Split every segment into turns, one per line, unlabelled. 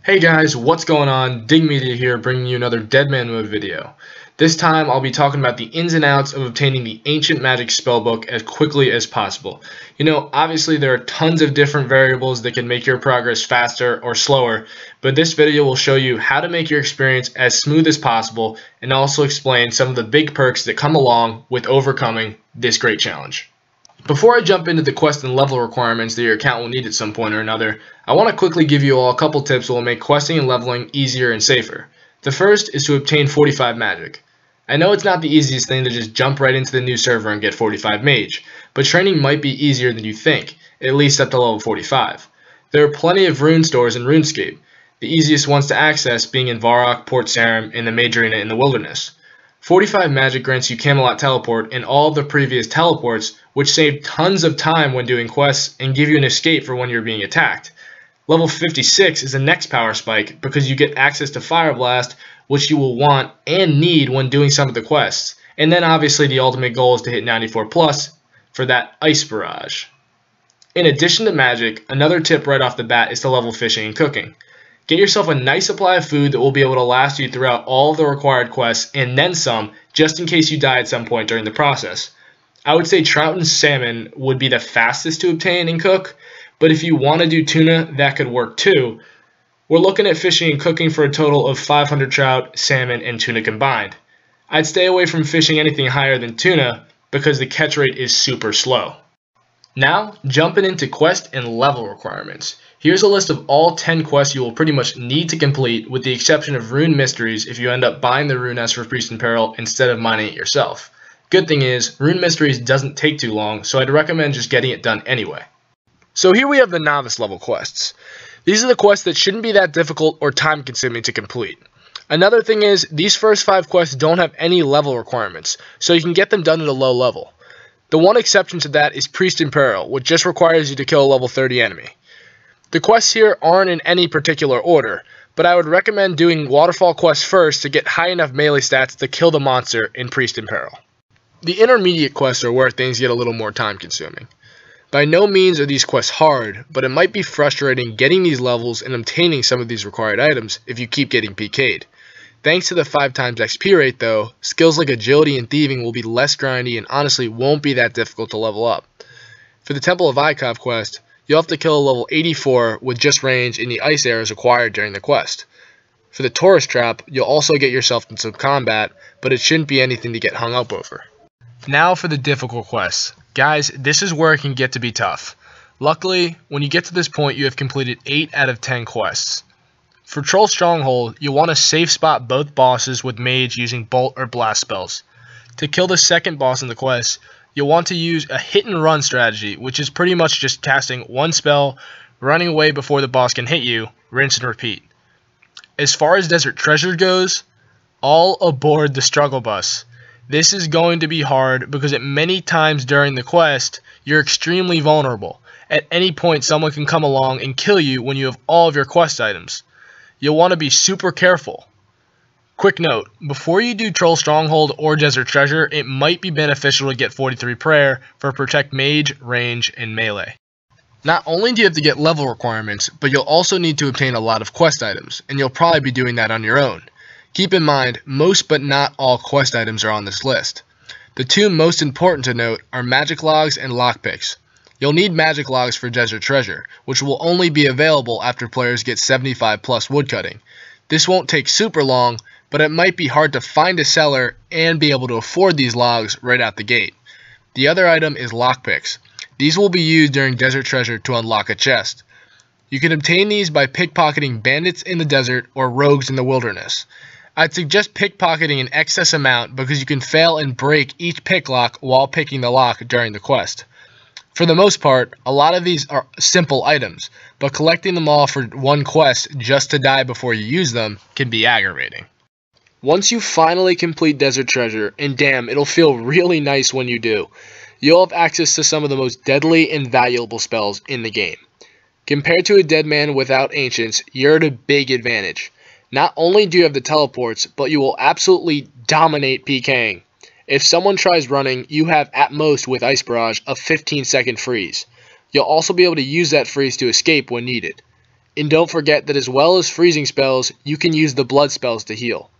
Hey guys, what's going on? Dig Media here, bringing you another Deadman Mode video. This time I'll be talking about the ins and outs of obtaining the Ancient Magicks spellbook as quickly as possible. Obviously there are tons of different variables that can make your progress faster or slower, but this video will show you how to make your experience as smooth as possible and also explain some of the big perks that come along with overcoming this great challenge. Before I jump into the quest and level requirements that your account will need at some point or another, I want to quickly give you all a couple tips that will make questing and leveling easier and safer. The first is to obtain 45 magic. I know it's not the easiest thing to just jump right into the new server and get 45 mage, but training might be easier than you think, at least up to level 45. There are plenty of rune stores in Runescape, the easiest ones to access being in Varrock, Port Sarim, and the Mage Arena in the Wilderness. 45 magic grants you Camelot teleport and all of the previous teleports, which save tons of time when doing quests and give you an escape for when you're being attacked. Level 56 is the next power spike because you get access to Fire Blast, which you will want and need when doing some of the quests. And then obviously the ultimate goal is to hit 94 plus for that Ice Barrage. In addition to magic, another tip right off the bat is to level fishing and cooking. Get yourself a nice supply of food that will be able to last you throughout all of the required quests and then some, just in case you die at some point during the process. I would say trout and salmon would be the fastest to obtain and cook, but if you want to do tuna, that could work too. We're looking at fishing and cooking for a total of 500 trout, salmon, and tuna combined. I'd stay away from fishing anything higher than tuna because the catch rate is super slow. Now, jumping into quest and level requirements. Here's a list of all 10 quests you will pretty much need to complete, with the exception of Rune Mysteries if you end up buying the Rune S for Priest in Peril instead of mining it yourself. Good thing is, Rune Mysteries doesn't take too long, so I'd recommend just getting it done anyway. So here we have the novice level quests. These are the quests that shouldn't be that difficult or time consuming to complete. Another thing is, these first 5 quests don't have any level requirements, so you can get them done at a low level. The one exception to that is Priest in Peril, which just requires you to kill a level 30 enemy. The quests here aren't in any particular order, but I would recommend doing Waterfall quests first to get high enough melee stats to kill the monster in Priest in Peril. The intermediate quests are where things get a little more time consuming. By no means are these quests hard, but it might be frustrating getting these levels and obtaining some of these required items if you keep getting PK'd. Thanks to the 5 times XP rate though, skills like agility and thieving will be less grindy and honestly won't be that difficult to level up. For the Temple of Ikov quest, you'll have to kill a level 84 with just range and the ice arrows acquired during the quest. For the Taurus trap, you'll also get yourself in some combat, but it shouldn't be anything to get hung up over. Now for the difficult quests. Guys, this is where it can get to be tough. Luckily, when you get to this point, you have completed 8 out of 10 quests. For Troll Stronghold, you'll want to safe spot both bosses with mage using bolt or blast spells. To kill the second boss in the quest, you'll want to use a hit and run strategy, which is pretty much just casting one spell, running away before the boss can hit you, rinse and repeat. As far as Desert Treasure goes, all aboard the struggle bus. This is going to be hard because at many times during the quest, you're extremely vulnerable. At any point, someone can come along and kill you when you have all of your quest items. You'll want to be super careful. Quick note, before you do Troll Stronghold or Desert Treasure, it might be beneficial to get 43 Prayer for Protect Mage, Range, and Melee. Not only do you have to get level requirements, but you'll also need to obtain a lot of quest items, and you'll probably be doing that on your own. Keep in mind, most but not all quest items are on this list. The 2 most important to note are Magic Logs and Lockpicks. You'll need Magic Logs for Desert Treasure, which will only be available after players get 75 plus woodcutting. This won't take super long, but it might be hard to find a seller and be able to afford these logs right out the gate. The other item is Lockpicks. These will be used during Desert Treasure to unlock a chest. You can obtain these by pickpocketing bandits in the desert or rogues in the wilderness. I'd suggest pickpocketing an excess amount because you can fail and break each pick lock while picking the lock during the quest. For the most part, a lot of these are simple items, but collecting them all for one quest just to die before you use them can be aggravating. Once you finally complete Desert Treasure, and damn, it'll feel really nice when you do, you'll have access to some of the most deadly and valuable spells in the game. Compared to a Deadman without Ancients, you're at a big advantage. Not only do you have the teleports, but you will absolutely dominate PKing. If someone tries running, you have at most with Ice Barrage a 15-second freeze. You'll also be able to use that freeze to escape when needed. And don't forget that as well as freezing spells, you can use the blood spells to heal.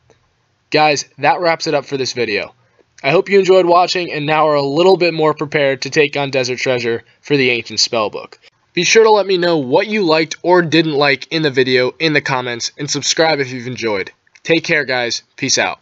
Guys, that wraps it up for this video. I hope you enjoyed watching and now are a little bit more prepared to take on Desert Treasure for the Ancient Spellbook. Be sure to let me know what you liked or didn't like in the video in the comments, and subscribe if you've enjoyed. Take care, guys. Peace out.